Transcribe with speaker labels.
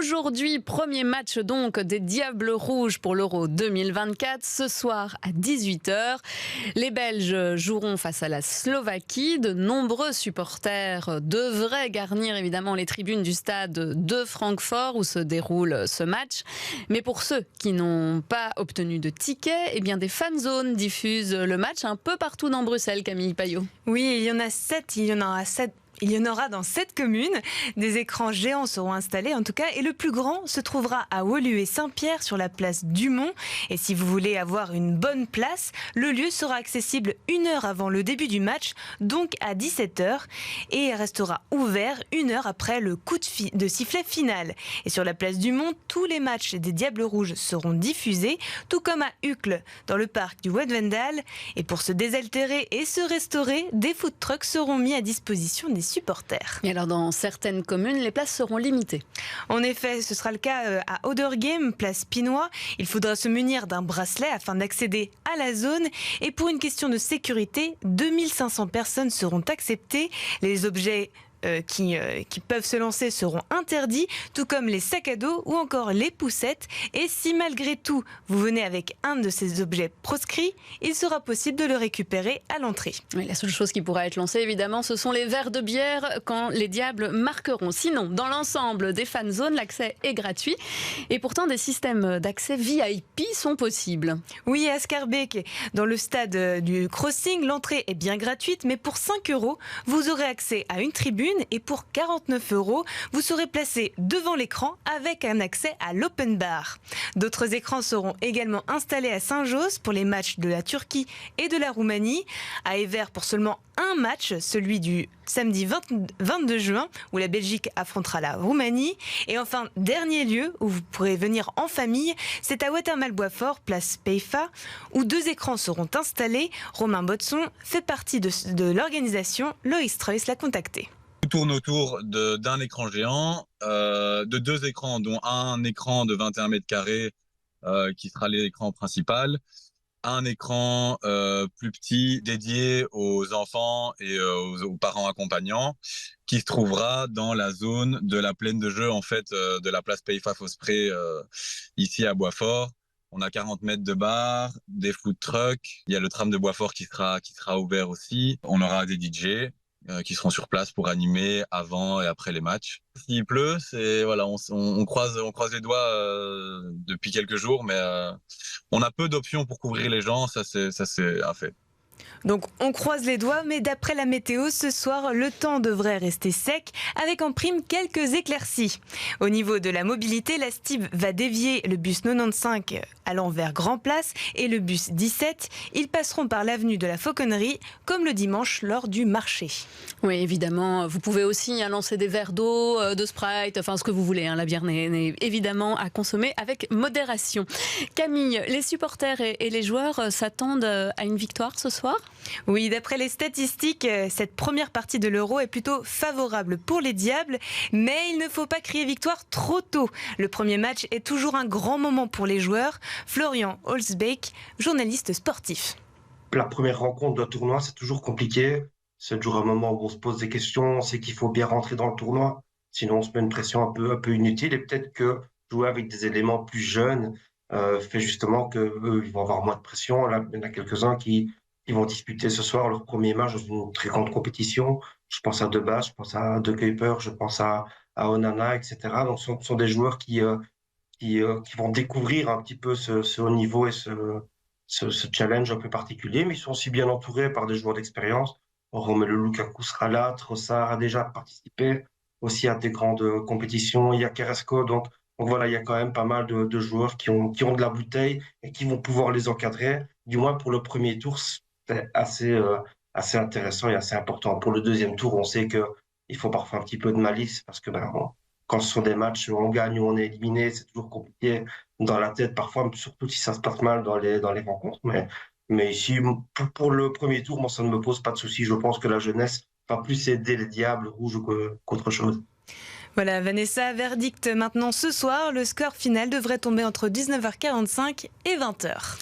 Speaker 1: Aujourd'hui, premier match donc des Diables Rouges pour l'Euro 2024. Ce soir à 18h, les Belges joueront face à la Slovaquie. De nombreux supporters devraient garnir évidemment les tribunes du stade de Francfort où se déroule ce match. Mais pour ceux qui n'ont pas obtenu de ticket, eh bien des fan zones diffusent le match un peu partout dans Bruxelles, Camille Payot.
Speaker 2: Oui, il y en a 7, il y en aura dans 7 communes. Des écrans géants seront installés en tout cas. Et le plus grand se trouvera à Woluwe et Saint-Pierre sur la place Dumont. Et si vous voulez avoir une bonne place, le lieu sera accessible 1 heure avant le début du match, donc à 17h. Et restera ouvert 1 heure après le coup de sifflet final. Et sur la place Dumont, tous les matchs des Diables Rouges seront diffusés, tout comme à Uccle, dans le parc du Wetwendal. Et pour se désaltérer et se restaurer, des food trucks seront mis à disposition des supporters.
Speaker 1: Et alors dans certaines communes, les places seront limitées.
Speaker 2: En effet, ce sera le cas à Oderghem, place Pinois. Il faudra se munir d'un bracelet afin d'accéder à la zone. Et pour une question de sécurité, 2500 personnes seront acceptées. Les objets qui peuvent se lancer seront interdits, tout comme les sacs à dos ou encore les poussettes. Et si malgré tout, vous venez avec un de ces objets proscrits, il sera possible de le récupérer à l'entrée.
Speaker 1: Oui, la seule chose qui pourra être lancée, évidemment, ce sont les verres de bière quand les Diables marqueront. Sinon, dans l'ensemble des fan zones, l'accès est gratuit. Et pourtant, des systèmes d'accès VIP sont possibles.
Speaker 2: Oui, à Schaerbeek, dans le stade du Crossing, l'entrée est bien gratuite, mais pour 5 €, vous aurez accès à une tribune. Et pour 49 €, vous serez placé devant l'écran avec un accès à l'open bar. D'autres écrans seront également installés à Saint-Josse pour les matchs de la Turquie et de la Roumanie. À Evere pour seulement un match, celui du samedi 22 juin, où la Belgique affrontera la Roumanie. Et enfin, dernier lieu où vous pourrez venir en famille, c'est à Watermal-Boisfort, place Peifa, où 2 écrans seront installés. Romain Botson fait partie de l'organisation. Loïs Treuss l'a contacté.
Speaker 3: Tout tourne autour d'un écran géant, de 2 écrans, dont un écran de 21 mètres carrés qui sera l'écran principal, un écran plus petit dédié aux enfants et aux parents accompagnants qui se trouvera dans la zone de la plaine de jeu en fait de la place Peifa-Fosprey ici à Boisfort. On a 40 mètres de bar, des food trucks, il y a le tram de Boisfort qui sera ouvert aussi. On aura des DJ qui seront sur place pour animer avant et après les matchs. S'il pleut, on croise les doigts depuis quelques jours, mais on a peu d'options pour couvrir les gens, ça c'est un fait.
Speaker 2: Donc on croise les doigts, mais d'après la météo, ce soir, le temps devrait rester sec, avec en prime quelques éclaircies. Au niveau de la mobilité, la STIB va dévier le bus 95 allant vers Grand Place et le bus 17. Ils passeront par l'avenue de la Fauconnerie, comme le dimanche lors du marché.
Speaker 1: Oui, évidemment, vous pouvez aussi lancer des verres d'eau, de Sprite, enfin ce que vous voulez. La bière n'est évidemment à consommer avec modération. Camille, les supporters et les joueurs s'attendent à une victoire ce soir ?
Speaker 2: Oui, d'après les statistiques, cette première partie de l'Euro est plutôt favorable pour les Diables, mais il ne faut pas crier victoire trop tôt. Le premier match est toujours un grand moment pour les joueurs. Florian Holzbeek, journaliste sportif.
Speaker 4: La première rencontre de tournoi, c'est toujours compliqué. C'est toujours un moment où on se pose des questions, on sait qu'il faut bien rentrer dans le tournoi, sinon on se met une pression un peu inutile. Et peut-être que jouer avec des éléments plus jeunes fait justement qu'eux, ils vont avoir moins de pression. Là, il y en a quelques-uns qui vont disputer ce soir leur premier match dans une très grande compétition. Je pense à Debas, je pense à De Kuiper, je pense à Onana, etc. Donc, ce sont des joueurs qui vont découvrir un petit peu ce haut niveau et ce challenge un peu particulier, mais ils sont aussi bien entourés par des joueurs d'expérience. Romelu Lukaku sera là, Trossard a déjà participé aussi à des grandes compétitions, il y a Carrasco, donc voilà, il y a quand même pas mal de joueurs qui ont de la bouteille et qui vont pouvoir les encadrer. Du moins pour le premier tour, c'est assez intéressant et assez important. Pour le deuxième tour, on sait qu'il faut parfois un petit peu de malice parce que quand ce sont des matchs où on gagne ou on est éliminé, c'est toujours compliqué dans la tête, parfois, surtout si ça se passe mal dans les rencontres. Mais ici, pour le premier tour, moi, ça ne me pose pas de souci. Je pense que la jeunesse va plus aider les Diables Rouges qu'autre chose.
Speaker 2: Voilà, Vanessa, verdict maintenant ce soir. Le score final devrait tomber entre 19h45 et 20h.